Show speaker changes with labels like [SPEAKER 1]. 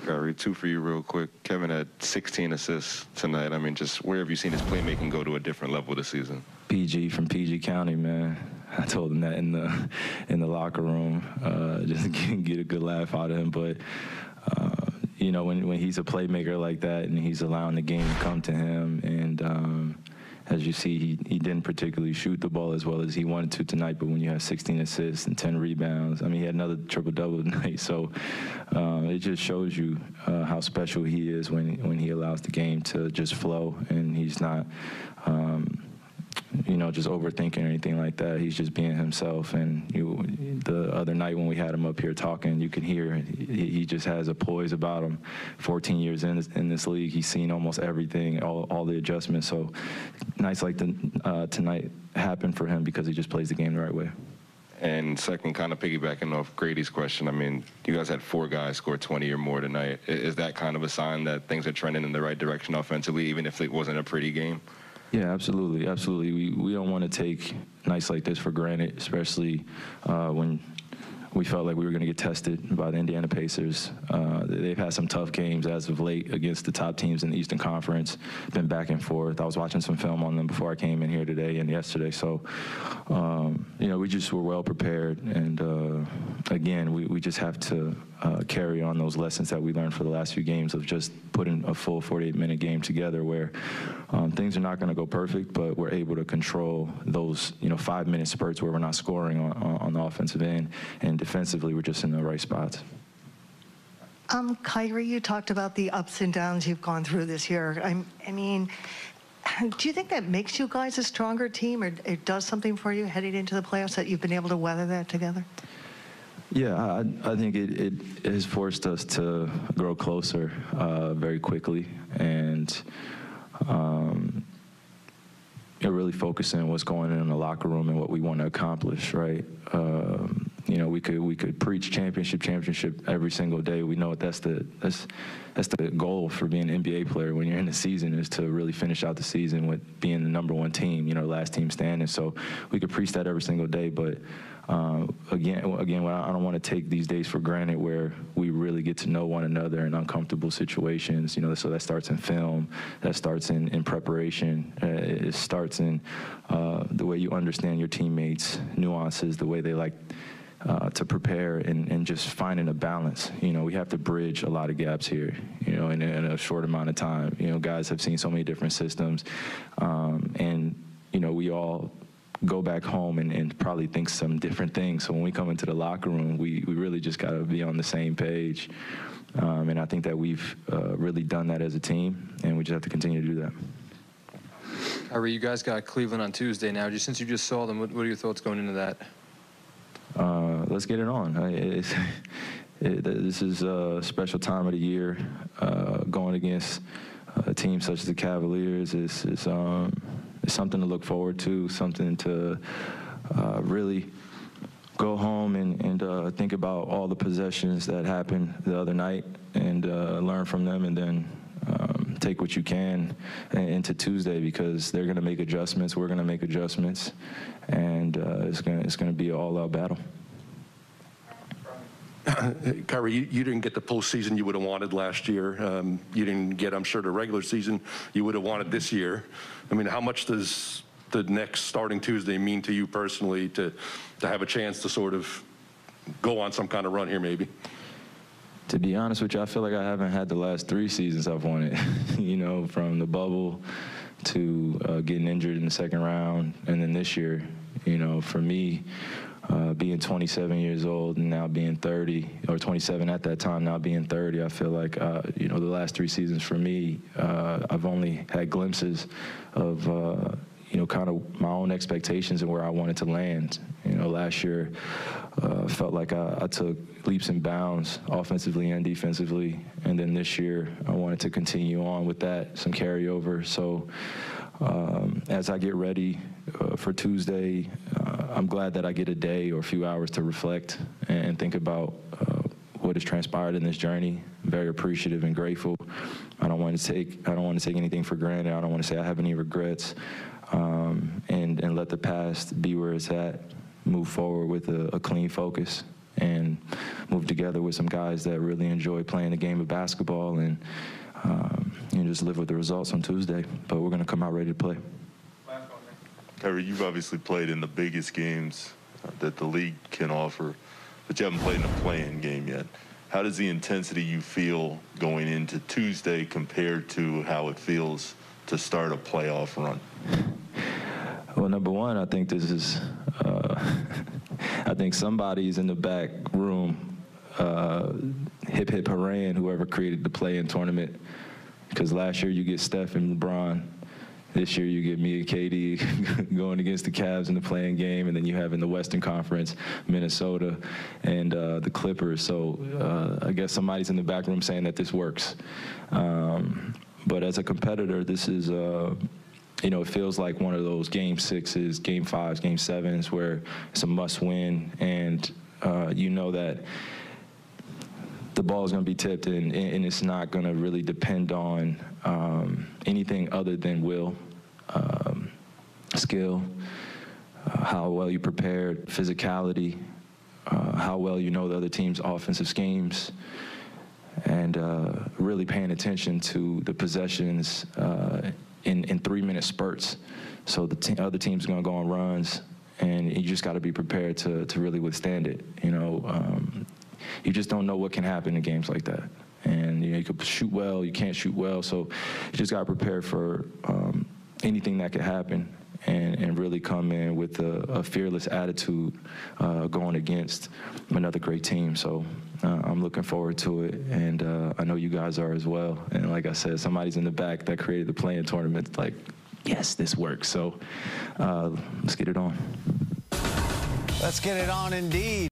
[SPEAKER 1] Kyrie, two for you real quick. Kevin had 16 assists tonight. I mean, just where have you seen his playmaking go to a different level this season?
[SPEAKER 2] PG from PG County, man. I told him that in the locker room, just to get a good laugh out of him. But you know, when he's a playmaker like that and he's allowing the game to come to him, and as you see, he didn't particularly shoot the ball as well as he wanted to tonight, but when you have 16 assists and 10 rebounds, I mean, he had another triple-double tonight, so it just shows you how special he is when he allows the game to just flow, and he's not, you know, just overthinking or anything like that. He's just being himself, and the other night when we had him up here talking, you can hear he just has a poise about him. 14 years in this league, he's seen almost everything, all the adjustments. So nights like tonight happen for him because he just plays the game the right way.
[SPEAKER 1] And second, kind of piggybacking off Grady's question, I mean, you guys had 4 guys score 20 or more tonight. Is that kind of a sign that things are trending in the right direction offensively, even if it wasn't a pretty game?
[SPEAKER 2] Yeah, absolutely, absolutely. We don't want to take nights like this for granted, especially when we felt like we were going to get tested by the Indiana Pacers. They've had some tough games as of late against the top teams in the Eastern Conference, been back and forth. I was watching some film on them before I came in here today and yesterday. So, you know, we just were well prepared. And, again, we just have to carry on those lessons that we learned for the last few games of just putting a full 48-minute game together where things are not going to go perfect, but we're able to control those, you know, 5-minute spurts where we're not scoring on the offensive end, and defensively we're just in the right spots.
[SPEAKER 3] Kyrie, you talked about the ups and downs you've gone through this year. I mean, do you think that makes you guys a stronger team, or it does something for you heading into the playoffs that you've been able to weather that together?
[SPEAKER 2] Yeah, I think it has forced us to grow closer very quickly, and really focusing on what's going on in the locker room and what we want to accomplish, right? You know, we could preach championship every single day. We know that's the goal for being an NBA player when you're in the season, is to really finish out the season with being the #1 team, you know, last team standing. So we could preach that every single day, but again, I don't want to take these days for granted where we really get to know one another in uncomfortable situations. You know, so that starts in film, that starts in preparation, it starts in the way you understand your teammates' nuances, the way they like to prepare, and just finding a balance. You know, we have to bridge a lot of gaps here, you know, in a short amount of time. You know, guys have seen so many different systems, and, you know, we all go back home and probably think some different things. So when we come into the locker room, we really just got to be on the same page. And I think that we've really done that as a team, and we just have to continue to do that.
[SPEAKER 4] Kyrie, you guys got Cleveland on Tuesday now. Since you just saw them, what are your thoughts going into that?
[SPEAKER 2] Let's get it on. This is a special time of the year. Going against a team such as the Cavaliers is something to look forward to, something to really go home and think about all the possessions that happened the other night and learn from them, and then take what you can into Tuesday, because they're going to make adjustments, we're going to make adjustments, and it's going to be an all-out battle.
[SPEAKER 5] Kyrie, you didn't get the postseason you would have wanted last year. You didn't get, I'm sure, the regular season you would have wanted this year. I mean, how much does the next starting Tuesday mean to you personally to have a chance to sort of go on some kind of run here maybe?
[SPEAKER 2] To be honest with you, I feel like I haven't had the last 3 seasons I've wanted. You know, from the bubble to getting injured in the second round, and then this year. You know, for me, being 27 years old and now being 30, or 27 at that time, now being 30, I feel like, you know, the last 3 seasons for me, I've only had glimpses of, you know, kind of my own expectations and where I wanted to land. You know, last year felt like I took leaps and bounds offensively and defensively, and then this year I wanted to continue on with that, some carryover. So as I get ready for Tuesday, I'm glad that I get a day or a few hours to reflect and think about what has transpired in this journey. Very appreciative and grateful. I don't want to take anything for granted. I don't want to say I have any regrets, and let the past be where it's at. Move forward with a clean focus, and move together with some guys that really enjoy playing the game of basketball and just live with the results on Tuesday. But we're going to come out ready to play.
[SPEAKER 6] Kyrie, you've obviously played in the biggest games that the league can offer, but you haven't played in a play-in game yet. How does the intensity you feel going into Tuesday compare to how it feels to start a playoff run?
[SPEAKER 2] Well, number one, I think this is, I think somebody's in the back room, hip hip hooray, whoever created the play-in tournament. Because last year you get Steph and LeBron. This year you get me and KD going against the Cavs in the play-in game, and then you have in the Western Conference Minnesota and the Clippers. So I guess somebody's in the back room saying that this works. But as a competitor, this is, it feels like one of those game 6s, game 5s, game 7s where it's a must-win, and you know that the ball is going to be tipped, and it's not going to really depend on anything other than will, skill, how well you prepared, physicality, how well you know the other team's offensive schemes, and really paying attention to the possessions in 3-minute spurts. So the other team's going to go on runs, and you just got to be prepared to really withstand it. You just don't know what can happen in games like that. And you could shoot well, you can't shoot well, so you just got to prepare for anything that could happen and really come in with a fearless attitude going against another great team. So I'm looking forward to it, and I know you guys are as well. And like I said, somebody's in the back that created the play-in tournament, like, yes, this works. So let's get it on.
[SPEAKER 7] Let's get it on indeed.